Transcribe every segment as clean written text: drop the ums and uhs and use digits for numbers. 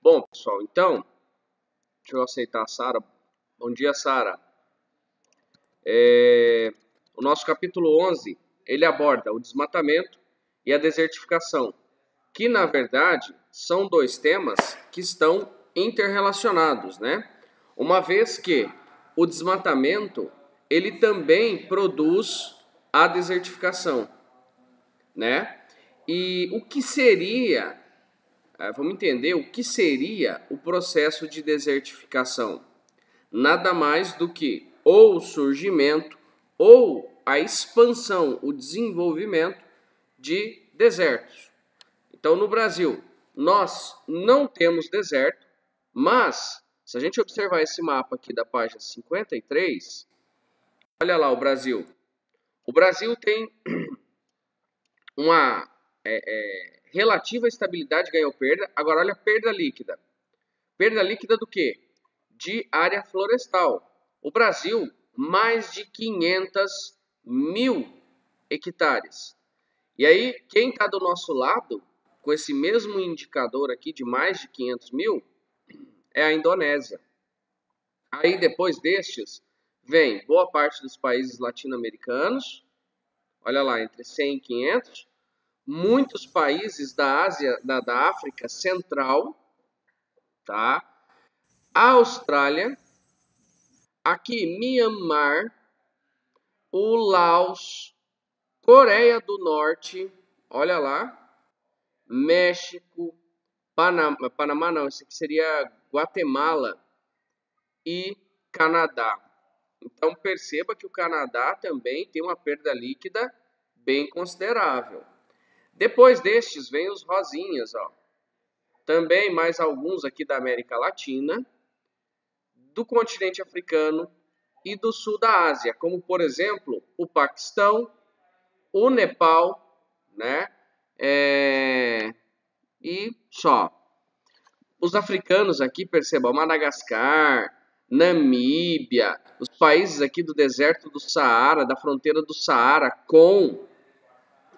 Bom, pessoal, então, deixa eu aceitar a Sara. Bom dia, Sara. O nosso capítulo 11, ele aborda o desmatamento e a desertificação, que, na verdade, são dois temas que estão interrelacionados, né? Uma vez que o desmatamento, ele também produz a desertificação, né? E o que seria... Vamos entender o que seria o processo de desertificação. Nada mais do que ou o surgimento ou a expansão, o desenvolvimento de desertos. Então, no Brasil, nós não temos deserto, mas se a gente observar esse mapa aqui da página 53, olha lá o Brasil. O Brasil tem uma relativa estabilidade ganho ou perda. Agora, olha a perda líquida. Perda líquida do quê? De área florestal. O Brasil, mais de 500 mil hectares. E aí, quem está do nosso lado, com esse mesmo indicador aqui de mais de 500 mil, é a Indonésia. Aí, depois destes, vem boa parte dos países latino-americanos. Olha lá, entre 100 e 500. Muitos países da Ásia, da África Central, tá? A Austrália, aqui Myanmar, o Laos, Coreia do Norte, olha lá, México, Panamá não, esse aqui seria Guatemala e Canadá. Então perceba que o Canadá também tem uma perda líquida bem considerável. Depois destes vem os rosinhas, ó. Também mais alguns aqui da América Latina, do continente africano e do sul da Ásia, como por exemplo o Paquistão, o Nepal, né? E só. Os africanos aqui, percebam, Madagascar, Namíbia, os países aqui do deserto do Saara, da fronteira do Saara com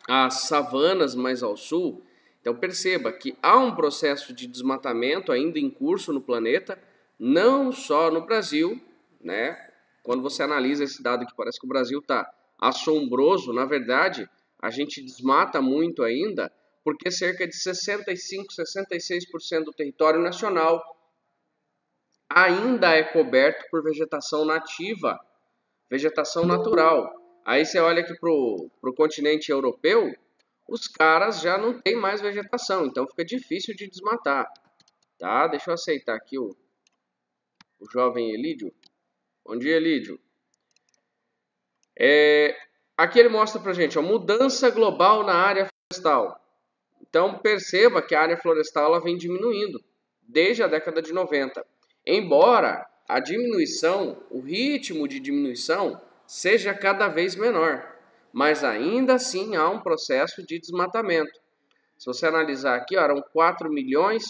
as savanas mais ao sul. Então perceba que há um processo de desmatamento ainda em curso no planeta, não só no Brasil, né? Quando você analisa esse dado que parece que o Brasil está assombroso, na verdade, a gente desmata muito ainda, porque cerca de 65, 66% do território nacional ainda é coberto por vegetação nativa, vegetação natural. Aí você olha aqui para o continente europeu, os caras já não tem mais vegetação, então fica difícil de desmatar. Tá? Deixa eu aceitar aqui o jovem Elídio. Bom dia, Elídio. Aqui ele mostra pra gente, ó, mudança global na área florestal. Então perceba que a área florestal ela vem diminuindo desde a década de 90. Embora a diminuição, o ritmo de diminuição seja cada vez menor, mas ainda assim há um processo de desmatamento. Se você analisar aqui, ó, eram 4 bilhões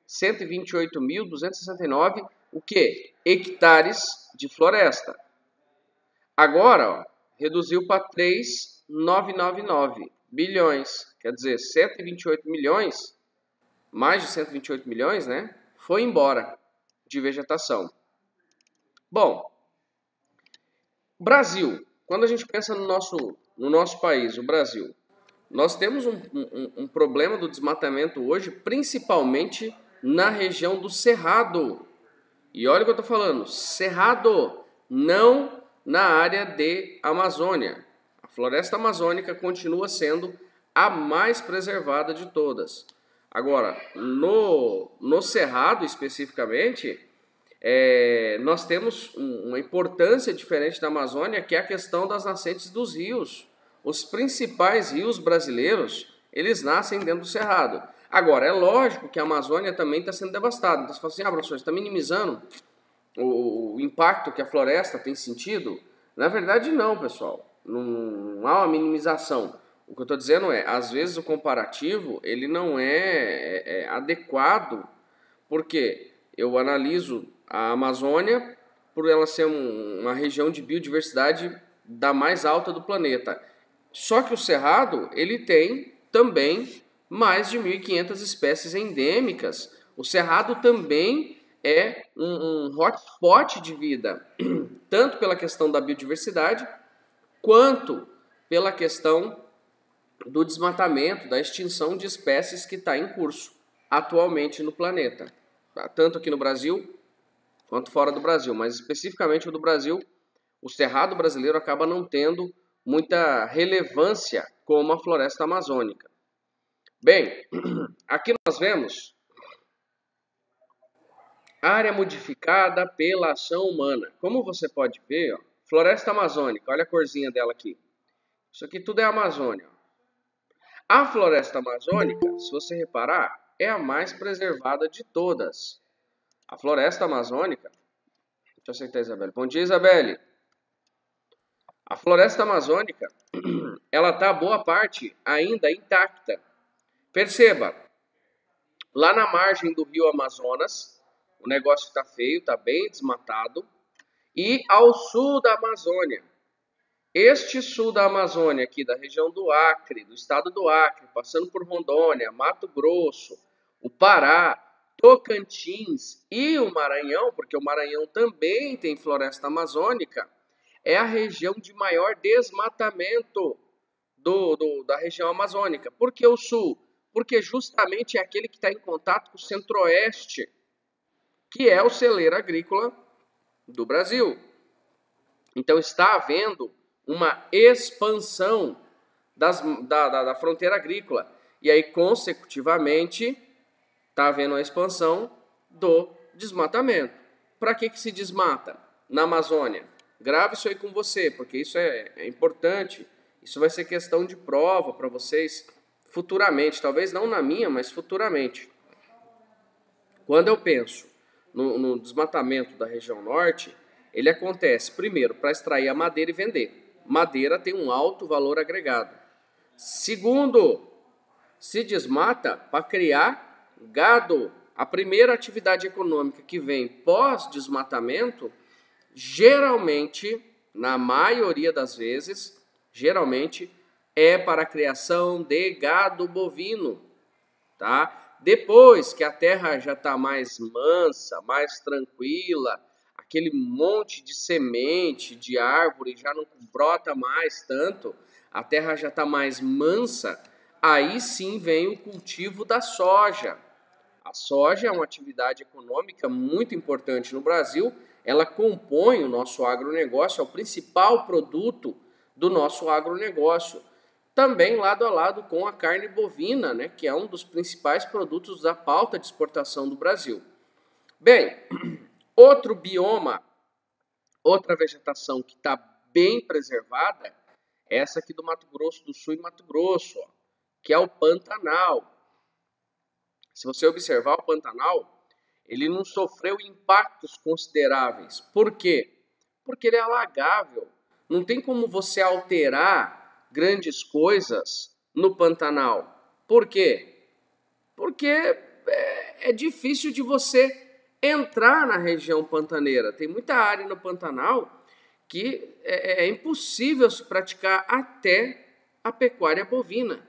128.269 o quê? Hectares de floresta. Agora, ó, reduziu para 3.999 bilhões, quer dizer, 128 milhões, mais de 128 milhões, né? Foi embora de vegetação. Bom, Brasil, quando a gente pensa no nosso país, o Brasil, nós temos um problema do desmatamento hoje, principalmente na região do Cerrado. E olha o que eu estou falando, Cerrado, não na área de Amazônia. A floresta amazônica continua sendo a mais preservada de todas. Agora, no Cerrado especificamente, nós temos uma importância diferente da Amazônia, que é a questão das nascentes dos rios. Os principais rios brasileiros, eles nascem dentro do Cerrado. Agora, é lógico que a Amazônia também está sendo devastada. Então você fala assim, professor, você está minimizando o impacto que a floresta tem sentido? Na verdade, não, pessoal. Não há uma minimização. O que eu estou dizendo é, às vezes o comparativo ele não é adequado, porque eu analiso a Amazônia por ela ser uma região de biodiversidade da mais alta do planeta. Só que o Cerrado, ele tem também mais de 1.500 espécies endêmicas. O Cerrado também é um hotspot de vida, tanto pela questão da biodiversidade, quanto pela questão do desmatamento, da extinção de espécies que está em curso atualmente no planeta. Tanto aqui no Brasil, quanto fora do Brasil. Mas especificamente o do Brasil, o Cerrado brasileiro acaba não tendo muita relevância como a floresta amazônica. Bem, aqui nós vemos área modificada pela ação humana. Como você pode ver, ó, floresta amazônica, olha a corzinha dela aqui. Isso aqui tudo é Amazônia. A floresta amazônica, se você reparar, é a mais preservada de todas. A floresta amazônica... Deixa eu aceitar a Isabelle. Bom dia, Isabelle. A floresta amazônica, ela está boa parte ainda intacta. Perceba, lá na margem do rio Amazonas, o negócio está feio, está bem desmatado. E ao sul da Amazônia, este sul da Amazônia aqui, da região do Acre, do estado do Acre, passando por Rondônia, Mato Grosso, o Pará, Tocantins e o Maranhão, porque o Maranhão também tem floresta amazônica, é a região de maior desmatamento da região amazônica. Por que o sul? Porque justamente é aquele que está em contato com o centro-oeste, que é o celeiro agrícola do Brasil. Então está havendo uma expansão da fronteira agrícola. E aí, consecutivamente, está havendo a expansão do desmatamento. Para que se desmata na Amazônia? Grave isso aí com você, porque isso é importante. Isso vai ser questão de prova para vocês futuramente. Talvez não na minha, mas futuramente. Quando eu penso no desmatamento da região norte, ele acontece, primeiro, para extrair a madeira e vender. Madeira tem um alto valor agregado. Segundo, se desmata para criar gado. A primeira atividade econômica que vem pós-desmatamento, geralmente, na maioria das vezes, geralmente é para a criação de gado bovino, tá? Depois que a terra já está mais mansa, mais tranquila, aquele monte de semente, de árvore já não brota mais tanto, a terra já está mais mansa, aí sim vem o cultivo da soja. A soja é uma atividade econômica muito importante no Brasil, ela compõe o nosso agronegócio, é o principal produto do nosso agronegócio. Também lado a lado com a carne bovina, né, que é um dos principais produtos da pauta de exportação do Brasil. Bem, outro bioma, outra vegetação que está bem preservada, é essa aqui do Mato Grosso do Sul e Mato Grosso, ó, que é o Pantanal. Se você observar o Pantanal, ele não sofreu impactos consideráveis. Por quê? Porque ele é alagável. Não tem como você alterar grandes coisas no Pantanal. Por quê? Porque é difícil de você entrar na região pantaneira. Tem muita área no Pantanal que é impossível se praticar até a pecuária bovina,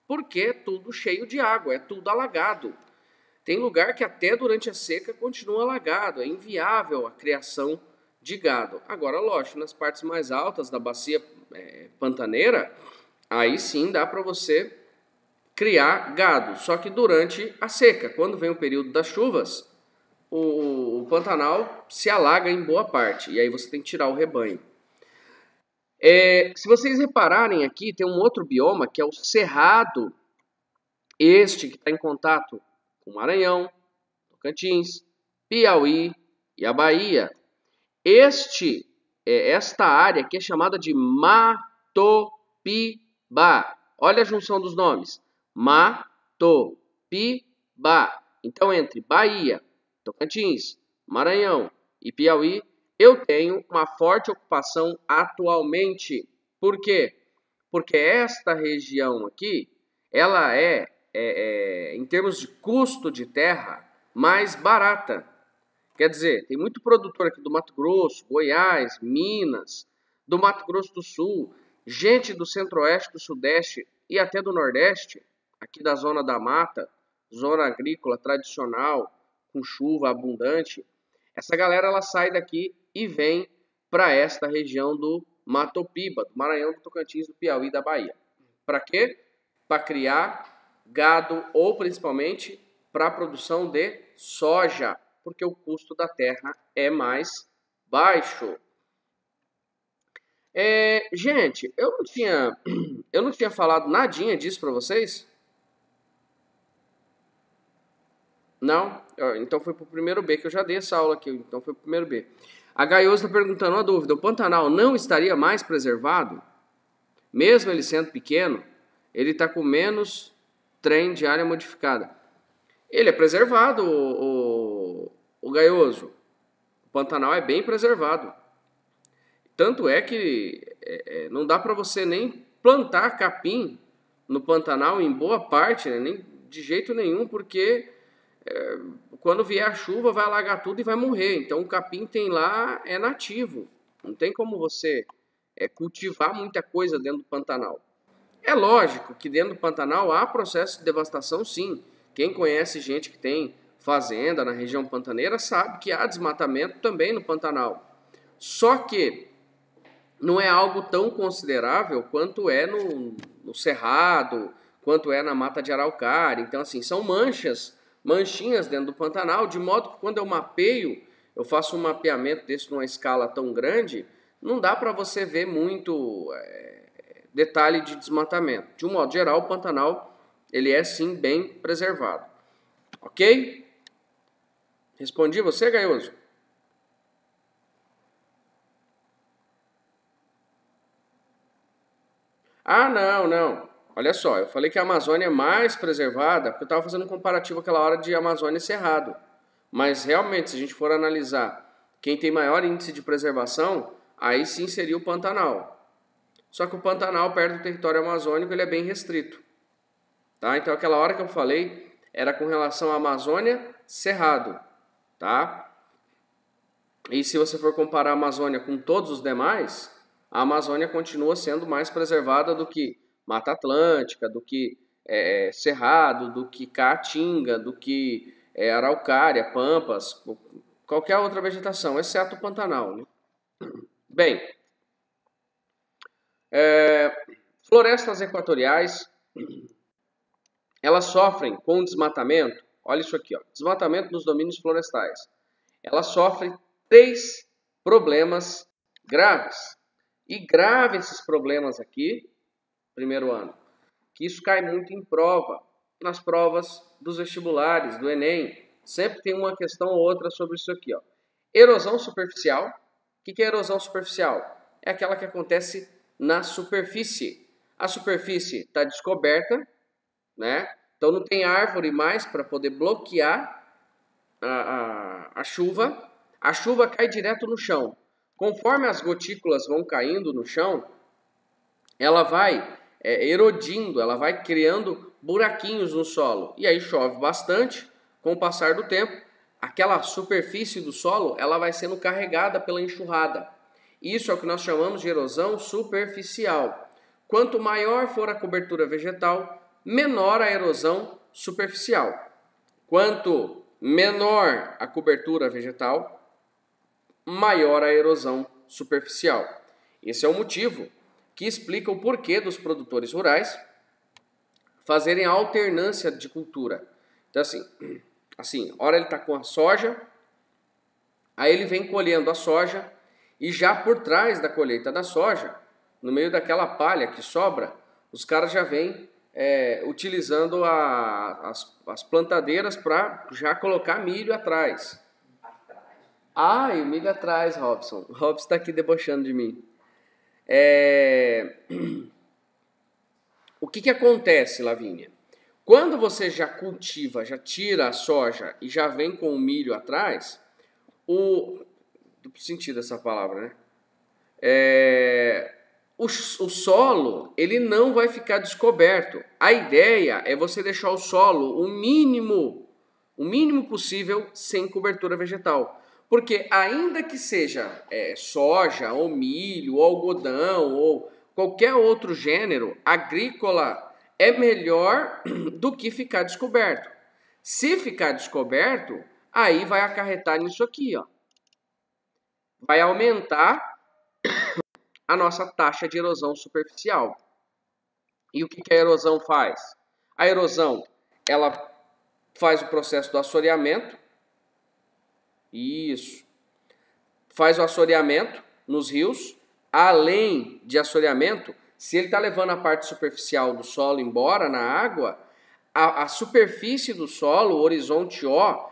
porque é tudo cheio de água, é tudo alagado. Tem lugar que até durante a seca continua alagado, é inviável a criação de gado. Agora, lógico, nas partes mais altas da bacia pantaneira, aí sim dá para você criar gado, só que durante a seca, quando vem o período das chuvas, o Pantanal se alaga em boa parte, e aí você tem que tirar o rebanho. Se vocês repararem aqui, tem um outro bioma, que é o Cerrado, este que está em contato com o Maranhão, Tocantins, Piauí e a Bahia. Esta área aqui é chamada de Matopiba. Olha a junção dos nomes. Matopiba. Então, entre Bahia, Tocantins, Maranhão e Piauí, eu tenho uma forte ocupação atualmente. Por quê? Porque esta região aqui, ela em termos de custo de terra, mais barata. Quer dizer, tem muito produtor aqui do Mato Grosso, Goiás, Minas, do Mato Grosso do Sul, gente do Centro-Oeste, do Sudeste e até do Nordeste, aqui da zona da mata, zona agrícola tradicional, com chuva abundante, essa galera ela sai daqui e vem para esta região do Mato Piba, do Maranhão, do Tocantins, do Piauí e da Bahia. Para quê? Para criar gado ou principalmente para a produção de soja, porque o custo da terra é mais baixo. Gente, eu não tinha falado nadinha disso para vocês? Não? Então foi pro primeiro B, que eu já dei essa aula aqui, então foi pro primeiro B. A Gaioso está perguntando uma dúvida, o Pantanal não estaria mais preservado? Mesmo ele sendo pequeno, ele está com menos trem de área modificada. Ele é preservado, o Gaioso. O Pantanal é bem preservado. Tanto é que não dá para você nem plantar capim no Pantanal em boa parte, né? Nem de jeito nenhum, porque quando vier a chuva vai alagar tudo e vai morrer. Então o capim tem lá, é nativo. Não tem como você cultivar muita coisa dentro do Pantanal. É lógico que dentro do Pantanal há processo de devastação, sim. Quem conhece gente que tem fazenda na região pantaneira sabe que há desmatamento também no Pantanal. Só que não é algo tão considerável quanto é no Cerrado, quanto é na Mata de Araucária. Então, assim, são manchinhas dentro do Pantanal, de modo que quando eu mapeio, eu faço um mapeamento desse numa escala tão grande, não dá para você ver muito detalhe de desmatamento. De um modo geral, o Pantanal ele é sim bem preservado. Ok? Respondi você, Gaioso? Ah, não. Olha só, eu falei que a Amazônia é mais preservada, porque eu estava fazendo um comparativo aquela hora de Amazônia e Cerrado. Mas realmente, se a gente for analisar quem tem maior índice de preservação, aí sim seria o Pantanal. Só que o Pantanal, perto do território amazônico, ele é bem restrito. Tá? Então aquela hora que eu falei era com relação à Amazônia, Cerrado. Tá? E se você for comparar a Amazônia com todos os demais, a Amazônia continua sendo mais preservada do que Mata Atlântica, do que Cerrado, do que Caatinga, do que Araucária, Pampas, qualquer outra vegetação, exceto o Pantanal. Né? Bem, florestas equatoriais, elas sofrem com desmatamento, olha isso aqui, ó, desmatamento nos domínios florestais. Elas sofrem 3 problemas graves. E grave esses problemas aqui, primeiro ano, que isso cai muito em prova, nas provas dos vestibulares, do Enem. Sempre tem uma questão ou outra sobre isso aqui. Ó. Erosão superficial. O que é erosão superficial? É aquela que acontece na superfície. A superfície está descoberta, né? Então não tem árvore mais para poder bloquear a chuva. A chuva cai direto no chão. Conforme as gotículas vão caindo no chão, ela vai erodindo, ela vai criando buraquinhos no solo. E aí chove bastante, com o passar do tempo, aquela superfície do solo ela vai sendo carregada pela enxurrada. Isso é o que nós chamamos de erosão superficial. Quanto maior for a cobertura vegetal, menor a erosão superficial. Quanto menor a cobertura vegetal, maior a erosão superficial. Esse é o motivo que explica o porquê dos produtores rurais fazerem a alternância de cultura. Então assim, hora ele está com a soja, aí ele vem colhendo a soja e já por trás da colheita da soja, no meio daquela palha que sobra, os caras já vêm utilizando as plantadeiras para já colocar milho atrás. Ah, e o milho atrás, Robson. O Robson está aqui debochando de mim. O que acontece, Lavínia? Quando você já cultiva, já tira a soja e já vem com o milho atrás, duplo sentido essa palavra, né? O solo, ele não vai ficar descoberto. A ideia é você deixar o solo o mínimo possível sem cobertura vegetal. Porque ainda que seja soja, ou milho, ou algodão, ou qualquer outro gênero agrícola é melhor do que ficar descoberto. Se ficar descoberto, aí vai acarretar nisso aqui, ó. Vai aumentar a nossa taxa de erosão superficial. E o que a erosão faz? A erosão, ela faz o processo do assoreamento. Isso. Faz o assoreamento nos rios. Além de assoreamento, se ele está levando a parte superficial do solo embora na água, a superfície do solo, o horizonte O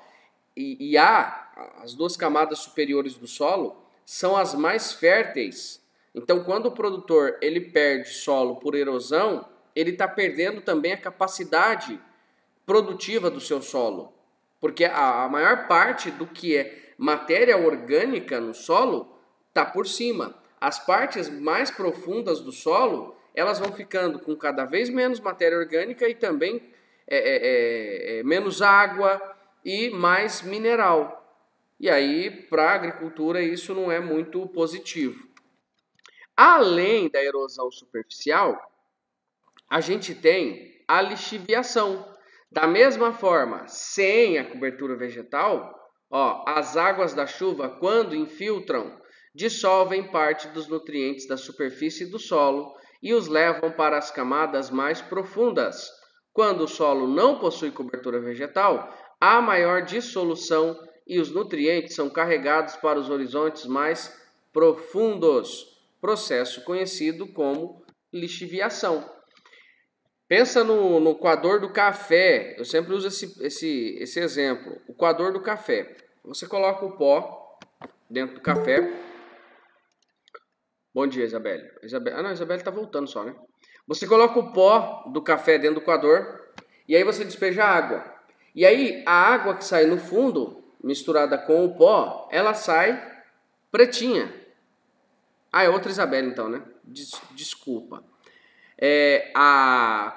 e A, as duas camadas superiores do solo, são as mais férteis. Então, quando o produtor ele perde solo por erosão, ele está perdendo também a capacidade produtiva do seu solo. Porque a maior parte do que é matéria orgânica no solo está por cima. As partes mais profundas do solo, elas vão ficando com cada vez menos matéria orgânica e também menos água e mais mineral. E aí, para a agricultura, isso não é muito positivo. Além da erosão superficial, a gente tem a lixiviação. Da mesma forma, sem a cobertura vegetal, ó, as águas da chuva, quando infiltram, dissolvem parte dos nutrientes da superfície do solo e os levam para as camadas mais profundas. Quando o solo não possui cobertura vegetal, há maior dissolução e os nutrientes são carregados para os horizontes mais profundos, processo conhecido como lixiviação. Pensa no coador do café. Eu sempre uso esse exemplo. O coador do café. Você coloca o pó dentro do café. Bom dia, Isabelle. Não, a Isabelle está voltando só, né? Você coloca o pó do café dentro do coador e aí você despeja a água. E aí a água que sai no fundo, misturada com o pó, ela sai pretinha. Ah, é outra Isabelle então, né? Desculpa.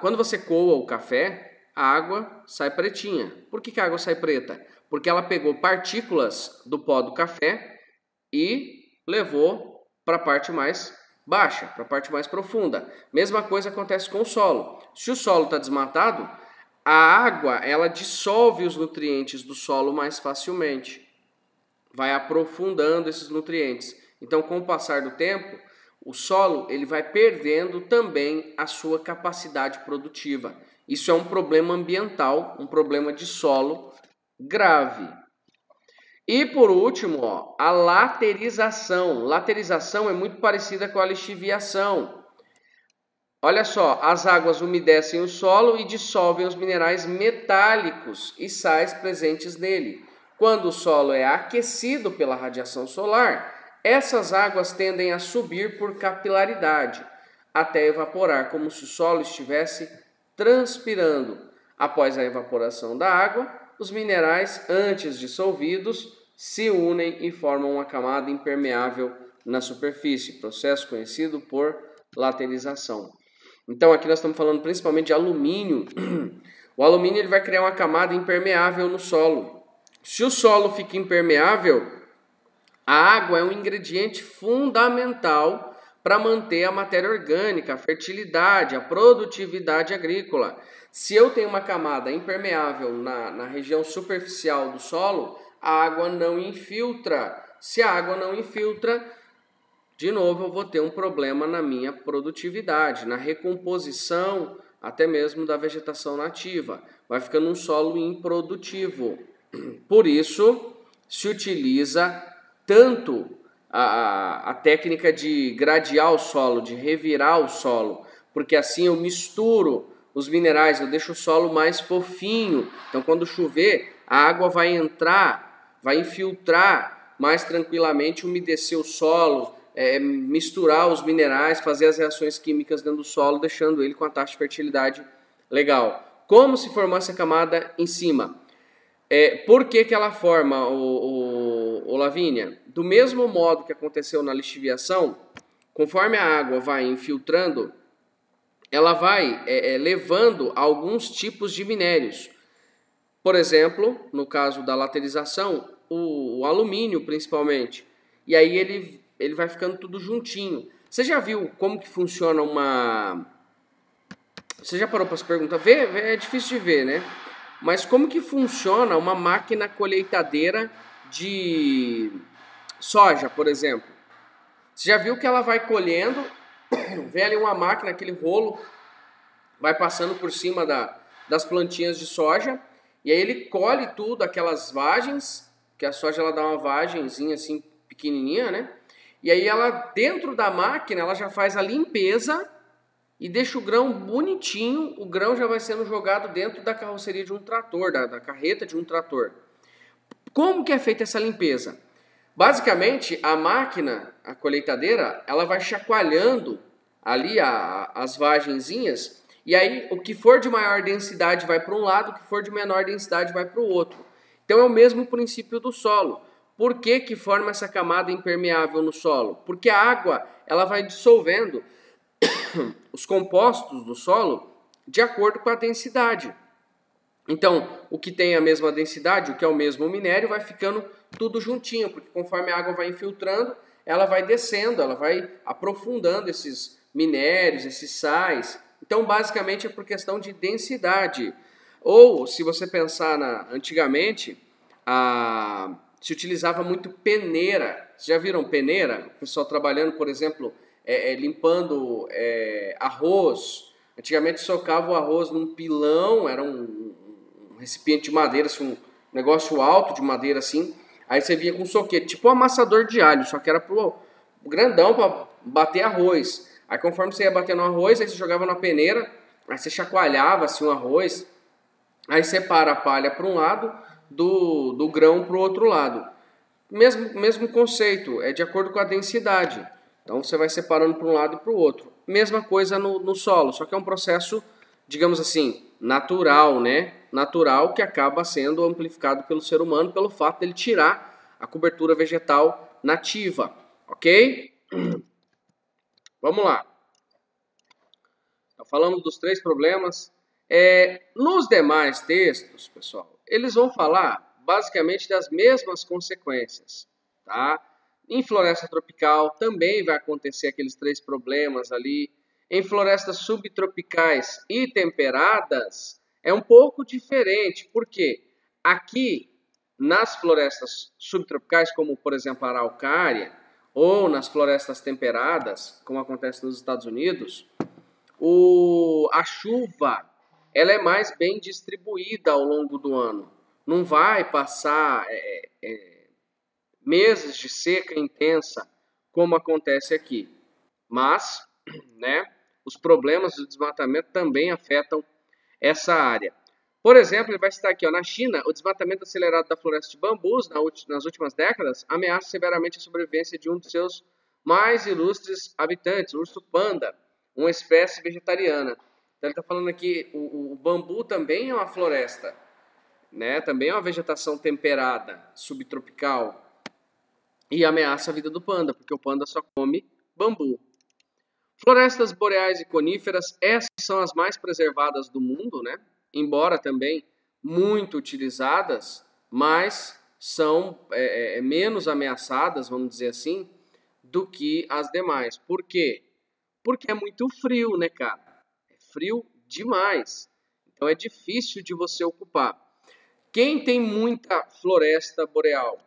Quando você coa o café, a água sai pretinha. Por que a água sai preta? Porque ela pegou partículas do pó do café e levou para a parte mais baixa, para a parte mais profunda. Mesma coisa acontece com o solo. Se o solo está desmatado, a água ela dissolve os nutrientes do solo mais facilmente. Vai aprofundando esses nutrientes. Então, com o passar do tempo, o solo ele vai perdendo também a sua capacidade produtiva. Isso é um problema ambiental, um problema de solo grave. E por último, ó, a laterização. Laterização é muito parecida com a lixiviação. Olha só, as águas umedecem o solo e dissolvem os minerais metálicos e sais presentes nele. Quando o solo é aquecido pela radiação solar, essas águas tendem a subir por capilaridade, até evaporar, como se o solo estivesse transpirando. Após a evaporação da água, os minerais, antes dissolvidos, se unem e formam uma camada impermeável na superfície, processo conhecido por laterização. Então aqui nós estamos falando principalmente de alumínio. O alumínio ele vai criar uma camada impermeável no solo. Se o solo fica impermeável, a água é um ingrediente fundamental para manter a matéria orgânica, a fertilidade, a produtividade agrícola. Se eu tenho uma camada impermeável na região superficial do solo, a água não infiltra. Se a água não infiltra, de novo eu vou ter um problema na minha produtividade, na recomposição até mesmo da vegetação nativa. Vai ficando um solo improdutivo. Por isso, se utiliza tanto a técnica de gradear o solo, de revirar o solo, porque assim eu misturo os minerais, eu deixo o solo mais fofinho. Então, quando chover, a água vai entrar, vai infiltrar mais tranquilamente, umedecer o solo, misturar os minerais, fazer as reações químicas dentro do solo, deixando ele com a taxa de fertilidade legal. Como se formasse a camada em cima? Por que ela forma, o Lavínia? Do mesmo modo que aconteceu na lixiviação, conforme a água vai infiltrando, ela vai levando alguns tipos de minérios. Por exemplo, no caso da laterização, o alumínio principalmente. E aí ele vai ficando tudo juntinho. Você já viu como que funciona Você já parou para se perguntar? É difícil de ver, né? Mas como que funciona uma máquina colheitadeira de soja, por exemplo? Você já viu que ela vai colhendo, vem ali uma máquina, aquele rolo, vai passando por cima das plantinhas de soja, e aí ele colhe tudo, aquelas vagens, que a soja ela dá uma vagenzinha assim, pequenininha, né? E aí ela, dentro da máquina, ela já faz a limpeza e deixa o grão bonitinho, o grão já vai sendo jogado dentro da carroceria de um trator, da carreta de um trator. Como que é feita essa limpeza? Basicamente, a máquina, a colheitadeira, ela vai chacoalhando ali as vagenzinhas, e aí o que for de maior densidade vai para um lado, o que for de menor densidade vai para o outro. Então é o mesmo princípio do solo. Por que que forma essa camada impermeável no solo? Porque a água ela vai dissolvendo os compostos do solo de acordo com a densidade. Então, o que tem a mesma densidade, o que é o mesmo minério, vai ficando tudo juntinho, porque conforme a água vai infiltrando, ela vai descendo, ela vai aprofundando esses minérios, esses sais. Então, basicamente, é por questão de densidade. Ou, se você pensar antigamente, se utilizava muito peneira. Vocês já viram peneira? O pessoal trabalhando, por exemplo, limpando arroz. Antigamente socava o arroz num pilão, era um recipiente de madeira, assim, um negócio alto de madeira assim. Aí você vinha com um soquete, tipo um amassador de alho, só que era pro grandão para bater arroz. Aí conforme você ia batendo arroz, aí você jogava na peneira, aí você chacoalhava assim o arroz, aí separa a palha para um lado, do grão para o outro lado. Mesmo conceito, é de acordo com a densidade. Então você vai separando para um lado e para o outro. Mesma coisa no solo, só que é um processo, digamos assim, natural, né? Natural, que acaba sendo amplificado pelo ser humano pelo fato dele tirar a cobertura vegetal nativa, ok? Vamos lá. Então, falamos dos 3 problemas. Nos demais textos, pessoal, eles vão falar basicamente das mesmas consequências, tá? Em floresta tropical também vai acontecer aqueles 3 problemas ali. Em florestas subtropicais e temperadas é um pouco diferente, porque aqui nas florestas subtropicais, como por exemplo a araucária, ou nas florestas temperadas, como acontece nos Estados Unidos, a chuva ela é mais bem distribuída ao longo do ano. Não vai passar meses de seca intensa, como acontece aqui. Mas, né, os problemas do desmatamento também afetam essa área. Por exemplo, ele vai citar aqui, ó, na China, o desmatamento acelerado da floresta de bambus nas últimas décadas ameaça severamente a sobrevivência de um dos seus mais ilustres habitantes, o urso panda, uma espécie vegetariana. Então ele está falando aqui, o bambu também é uma floresta, né? Também é uma vegetação temperada, subtropical, e ameaça a vida do panda, porque o panda só come bambu. Florestas boreais e coníferas, essas são as mais preservadas do mundo, né? Embora também muito utilizadas, mas são menos ameaçadas, vamos dizer assim, do que as demais. Por quê? Porque é muito frio, né, cara? É frio demais. Então é difícil de você ocupar. Quem tem muita floresta boreal?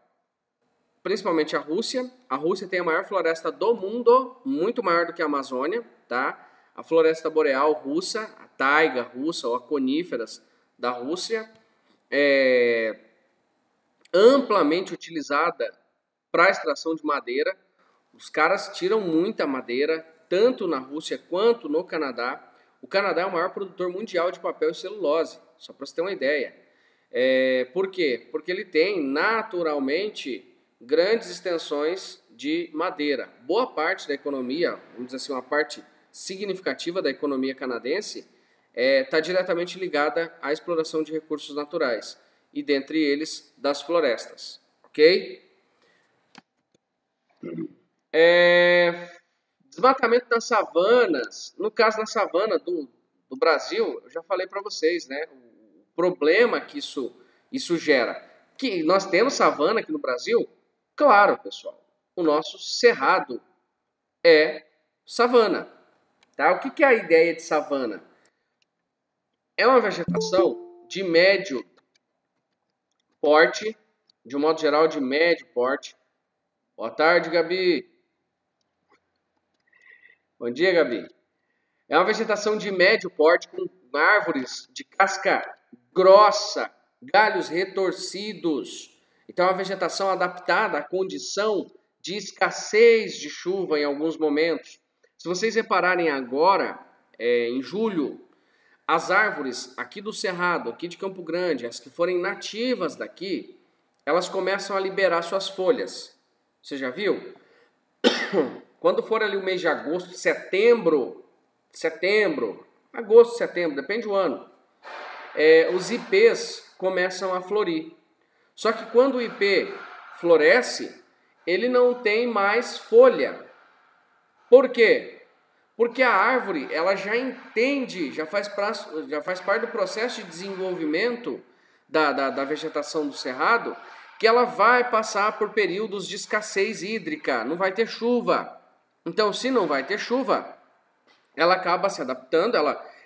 Principalmente a Rússia. A Rússia tem a maior floresta do mundo, muito maior do que a Amazônia, tá? A floresta boreal russa, a taiga russa ou a coníferas da Rússia, é amplamente utilizada para extração de madeira. Os caras tiram muita madeira, tanto na Rússia quanto no Canadá. O Canadá é o maior produtor mundial de papel e celulose, só para você ter uma ideia. Por quê? Porque ele tem naturalmente grandes extensões de madeira. Boa parte da economia, vamos dizer assim, uma parte significativa da economia canadense está diretamente ligada à exploração de recursos naturais, e dentre eles das florestas, ok? Desmatamento das savanas. No caso da savana do Brasil, eu já falei para vocês, né? O problema que isso gera. Que nós temos savana aqui no Brasil? Claro, pessoal. O nosso cerrado é savana. Tá? O que é a ideia de savana? É uma vegetação de médio porte, de um modo geral de médio porte. Boa tarde, Gabi. Bom dia, Gabi. É uma vegetação de médio porte com árvores de casca grossa, galhos retorcidos. Então, é uma vegetação adaptada à condição de escassez de chuva em alguns momentos. Se vocês repararem agora, em julho, as árvores aqui do Cerrado, aqui de Campo Grande, as que forem nativas daqui, elas começam a liberar suas folhas. Você já viu? Quando for ali o mês de agosto, agosto, setembro, depende do ano, os ipês começam a florir. Só que quando o ipê floresce, ele não tem mais folha. Por quê? Porque a árvore, ela já entende, já faz parte do processo de desenvolvimento da vegetação do cerrado, que ela vai passar por períodos de escassez hídrica, não vai ter chuva. Então, se não vai ter chuva, ela acaba se adaptando,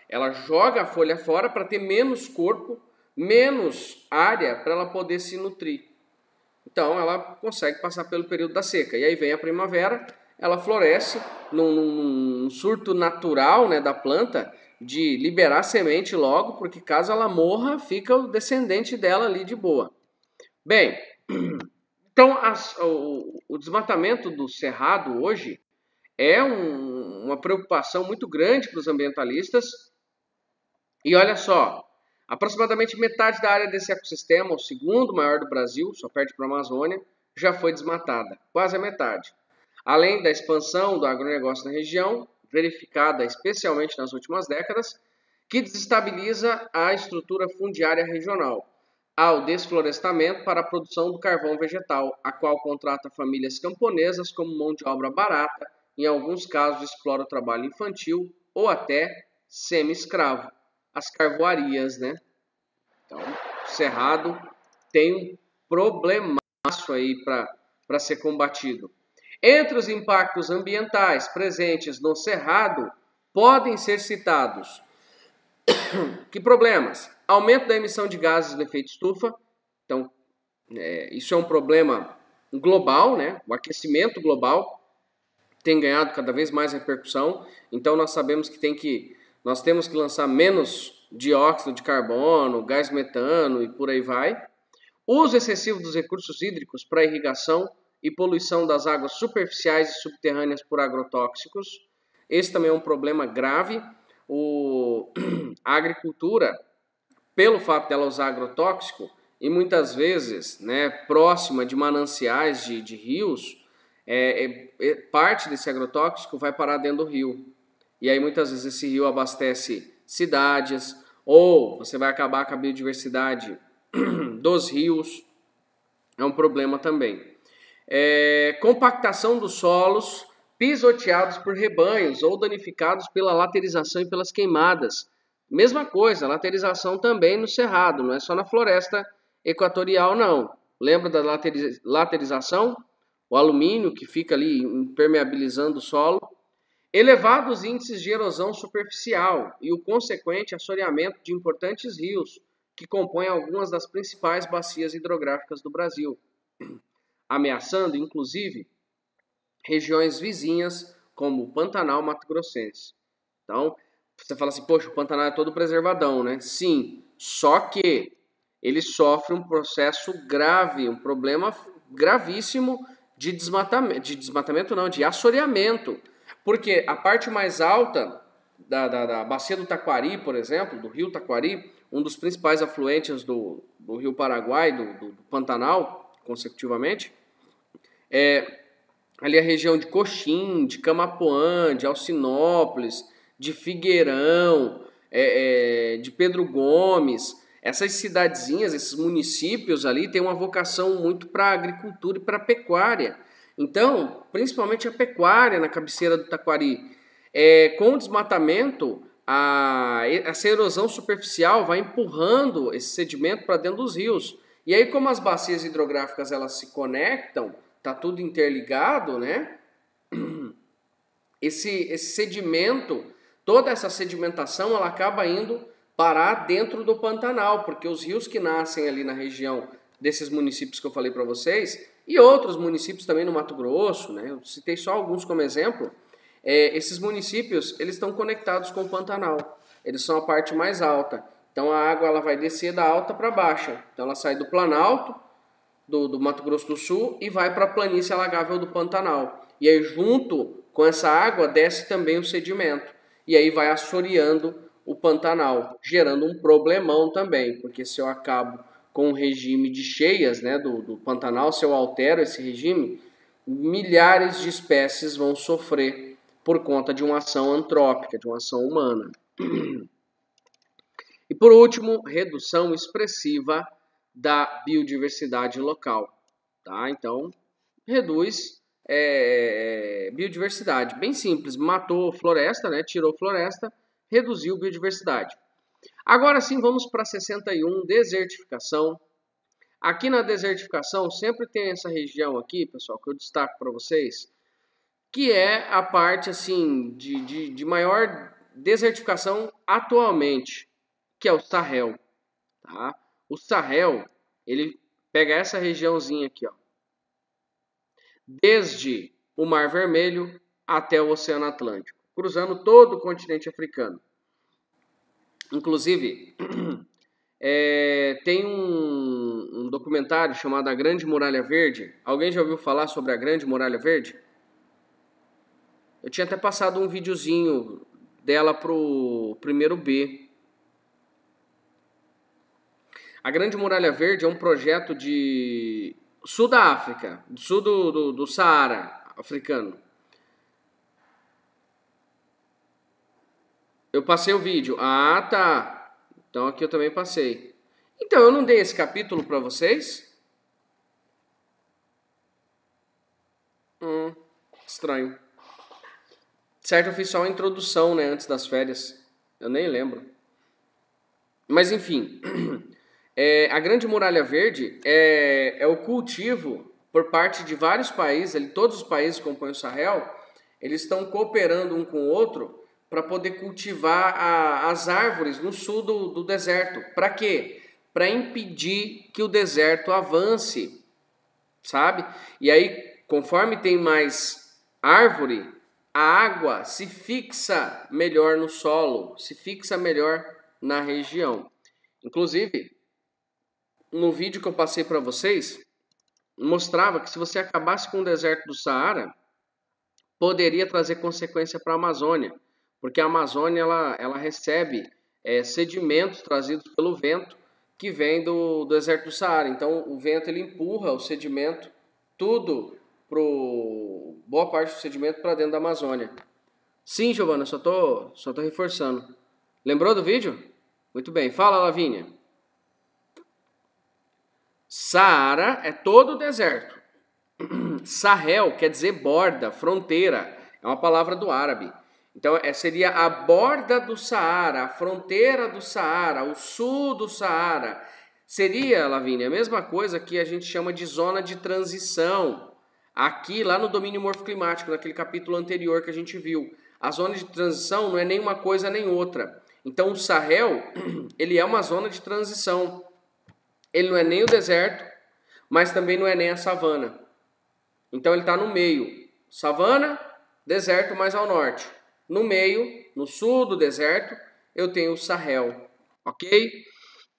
ela joga a folha fora para ter menos corpo, menos área para ela poder se nutrir. Então, ela consegue passar pelo período da seca. E aí vem a primavera, ela floresce num surto natural, né, da planta de liberar semente logo, porque caso ela morra, fica o descendente dela ali de boa. Bem, então o desmatamento do cerrado hoje é uma preocupação muito grande para os ambientalistas. E olha só, aproximadamente metade da área desse ecossistema, o segundo maior do Brasil, só perde para a Amazônia, já foi desmatada, quase a metade. Além da expansão do agronegócio na região, verificada especialmente nas últimas décadas, que desestabiliza a estrutura fundiária regional, ao desflorestamento para a produção do carvão vegetal, a qual contrata famílias camponesas como mão de obra barata, em alguns casos explora o trabalho infantil ou até semi-escravo, as carvoarias, né? Então, o cerrado tem um problemaço aí para ser combatido. Entre os impactos ambientais presentes no cerrado, podem ser citados que problemas? Aumento da emissão de gases do efeito estufa. Então, isso é um problema global, né? O aquecimento global tem ganhado cada vez mais repercussão. Então, nós sabemos que nós temos que lançar menos dióxido de carbono, gás metano e por aí vai. Uso excessivo dos recursos hídricos para irrigação e poluição das águas superficiais e subterrâneas por agrotóxicos. Esse também é um problema grave. A agricultura, pelo fato dela usar agrotóxico, e muitas vezes, né, próxima de mananciais de rios, parte desse agrotóxico vai parar dentro do rio. E aí muitas vezes esse rio abastece cidades, ou você vai acabar com a biodiversidade dos rios. É um problema também. Compactação dos solos, pisoteados por rebanhos ou danificados pela laterização e pelas queimadas. Mesma coisa, laterização também no cerrado, não é só na floresta equatorial não. Lembra da laterização? O alumínio que fica ali impermeabilizando o solo. Elevados índices de erosão superficial e o consequente assoreamento de importantes rios que compõem algumas das principais bacias hidrográficas do Brasil, ameaçando inclusive regiões vizinhas, como o Pantanal mato-grossense. Então, você fala assim, poxa, o Pantanal é todo preservadão, né? Sim, só que ele sofre um processo grave, um problema gravíssimo de de assoreamento. Porque a parte mais alta da bacia do Taquari, por exemplo, do rio Taquari, um dos principais afluentes do rio Paraguai, do Pantanal, consecutivamente, ali a região de Coxim, de Camapuã, de Alcinópolis, de Figueirão, de Pedro Gomes. Essas cidadezinhas, esses municípios ali têm uma vocação muito para a agricultura e para a pecuária. Então, principalmente a pecuária na cabeceira do Taquari. Com o desmatamento, essa erosão superficial vai empurrando esse sedimento para dentro dos rios. E aí, como as bacias hidrográficas elas se conectam, está tudo interligado, né? Esse sedimento, toda essa sedimentação, ela acaba indo parar dentro do Pantanal, porque os rios que nascem ali na região desses municípios que eu falei para vocês, e outros municípios também no Mato Grosso, né? Eu citei só alguns como exemplo, esses municípios eles estão conectados com o Pantanal, eles são a parte mais alta, então a água ela vai descer da alta para baixa, então ela sai do Planalto, do Mato Grosso do Sul e vai para a planície alagável do Pantanal, e aí junto com essa água desce também o sedimento, e aí vai assoreando o Pantanal, gerando um problemão também, porque se eu acabo com o regime de cheias, né, do Pantanal, se eu altero esse regime, milhares de espécies vão sofrer por conta de uma ação antrópica, de uma ação humana. E por último, redução expressiva da biodiversidade local. Tá? Então, reduz biodiversidade. Bem simples, matou floresta, né, tirou floresta, reduziu biodiversidade. Agora sim, vamos para 61, desertificação. Aqui na desertificação, sempre tem essa região aqui, pessoal, que eu destaco para vocês, que é a parte assim de maior desertificação atualmente, que é o Sahel. Tá? O Sahel, ele pega essa regiãozinha aqui, ó, desde o Mar Vermelho até o Oceano Atlântico, cruzando todo o continente africano. Inclusive, tem um documentário chamado A Grande Muralha Verde. Alguém já ouviu falar sobre a Grande Muralha Verde? Eu tinha até passado um videozinho dela pro primeiro B. A Grande Muralha Verde é um projeto de sul da África, sul do Saara africano. Eu passei o vídeo. Ah, tá. Então aqui eu também passei. Então eu não dei esse capítulo para vocês? Estranho. Certo, eu fiz só uma introdução, né, antes das férias. Eu nem lembro. Mas enfim, a Grande Muralha Verde é o cultivo por parte de vários países, todos os países que compõem o Sahel, eles estão cooperando um com o outro para poder cultivar as árvores no sul do deserto. Para quê? Para impedir que o deserto avance, sabe? E aí, conforme tem mais árvore, a água se fixa melhor no solo, se fixa melhor na região. Inclusive, no vídeo que eu passei para vocês, mostrava que se você acabasse com o deserto do Saara, poderia trazer consequência para a Amazônia, porque a Amazônia ela recebe sedimentos trazidos pelo vento que vem do deserto do Saara. Então o vento ele empurra o sedimento boa parte do sedimento para dentro da Amazônia. Sim, Giovana, só tô reforçando. Lembrou do vídeo? Muito bem. Fala, Lavínia. Saara é todo o deserto. Sahel quer dizer borda, fronteira. É uma palavra do árabe. Então, seria a borda do Saara, a fronteira do Saara, o sul do Saara. Seria, Lavínia, a mesma coisa que a gente chama de zona de transição. Aqui, lá no domínio morfoclimático, naquele capítulo anterior que a gente viu. A zona de transição não é nem uma coisa nem outra. Então, o Sahel, ele é uma zona de transição. Ele não é nem o deserto, mas também não é nem a savana. Então, ele está no meio. Savana, deserto mais ao norte. No meio, no sul do deserto, eu tenho o Sahel, ok?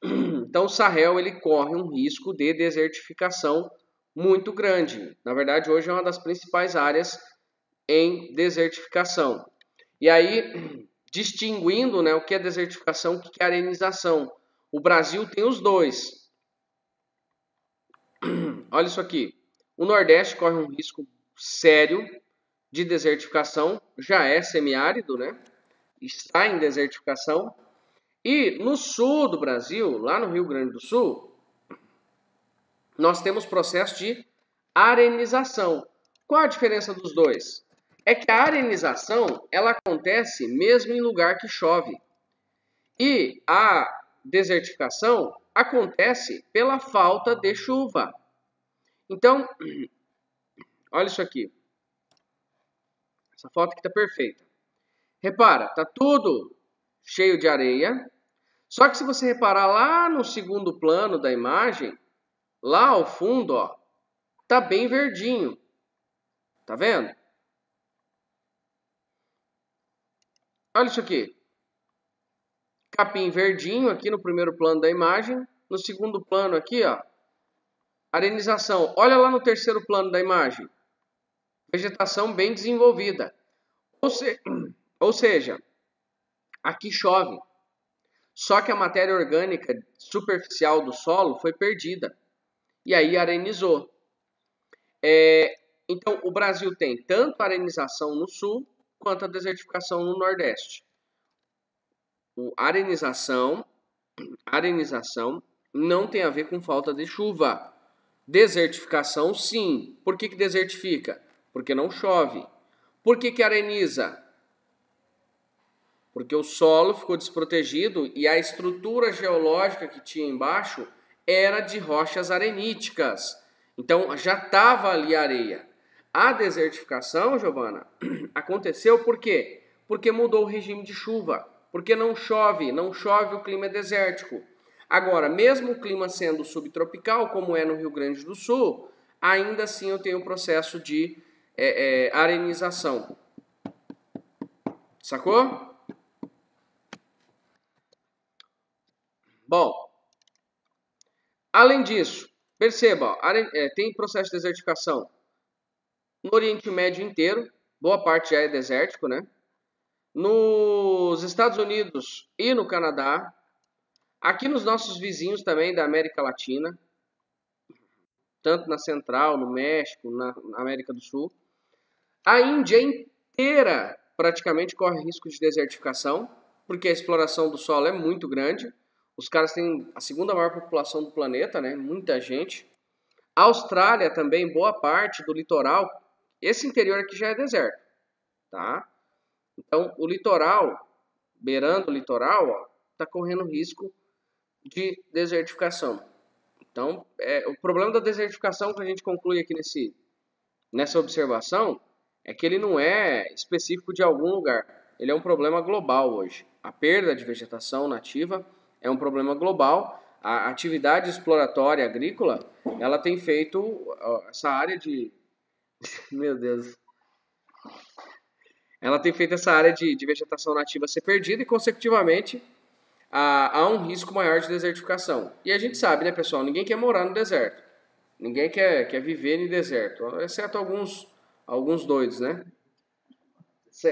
Então o Sahel ele corre um risco de desertificação muito grande. Na verdade, hoje é uma das principais áreas em desertificação. E aí, distinguindo, né, o que é desertificação e o que é arenização. O Brasil tem os dois. Olha isso aqui. O Nordeste corre um risco sério de desertificação, já é semiárido, né? Está em desertificação. E no sul do Brasil, lá no Rio Grande do Sul, nós temos processo de arenização. Qual a diferença dos dois? É que a arenização, ela acontece mesmo em lugar que chove. E a desertificação acontece pela falta de chuva. Então, olha isso aqui. Essa foto aqui está perfeita. Repara, está tudo cheio de areia, Só que se você reparar lá no segundo plano da imagem, lá ao fundo, ó, tá bem verdinho. Tá vendo? Olha isso aqui. Capim verdinho aqui no primeiro plano da imagem. No segundo plano aqui, ó, arenização. Olha lá no terceiro plano da imagem. Vegetação bem desenvolvida. Ou seja, aqui chove. Só que a matéria orgânica superficial do solo foi perdida. E aí arenizou. Então, o Brasil tem tanto a arenização no sul, quanto a desertificação no nordeste. Arenização não tem a ver com falta de chuva. Desertificação, sim. Por que desertifica? Porque não chove. Por que areniza? Porque o solo ficou desprotegido e a estrutura geológica que tinha embaixo era de rochas areníticas. Então já estava ali a areia. A desertificação, Giovana, aconteceu por quê? Porque mudou o regime de chuva. Porque não chove, o clima é desértico. Agora, mesmo o clima sendo subtropical, como é no Rio Grande do Sul, ainda assim eu tenho um processo de arenização. Sacou? Bom, além disso, perceba, tem processo de desertificação no Oriente Médio inteiro, boa parte já é desértico, né? Nos Estados Unidos e no Canadá, aqui nos nossos vizinhos também da América Latina, tanto na Central, no México, na América do Sul. A Índia inteira praticamente corre risco de desertificação, porque a exploração do solo é muito grande. Os caras têm a segunda maior população do planeta, né? Muita gente. A Austrália também, boa parte do litoral. Esse interior aqui já é deserto, tá? Então, o litoral, beirando o litoral, ó, tá correndo risco de desertificação. Então, o problema da desertificação que a gente conclui aqui nessa observação é que ele não é específico de algum lugar. Ele é um problema global hoje. A perda de vegetação nativa é um problema global. A atividade exploratória agrícola, ela tem feito essa área de... Meu Deus. Ela tem feito essa área de vegetação nativa ser perdida e, consecutivamente, há um risco maior de desertificação. E a gente sabe, né, pessoal? Ninguém quer morar no deserto. Ninguém quer viver no deserto, exceto alguns doidos, né?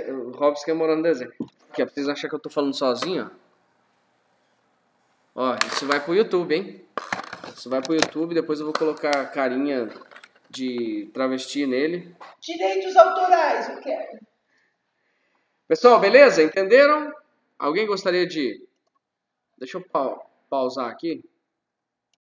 O Robson quer morar no deserto. Aqui, vocês acham que eu tô falando sozinho? Ó, isso vai pro YouTube, hein? Isso vai pro YouTube, depois eu vou colocar carinha de travesti nele. Direitos autorais, eu quero. Pessoal, beleza? Entenderam? Alguém gostaria de... Deixa eu pausar aqui.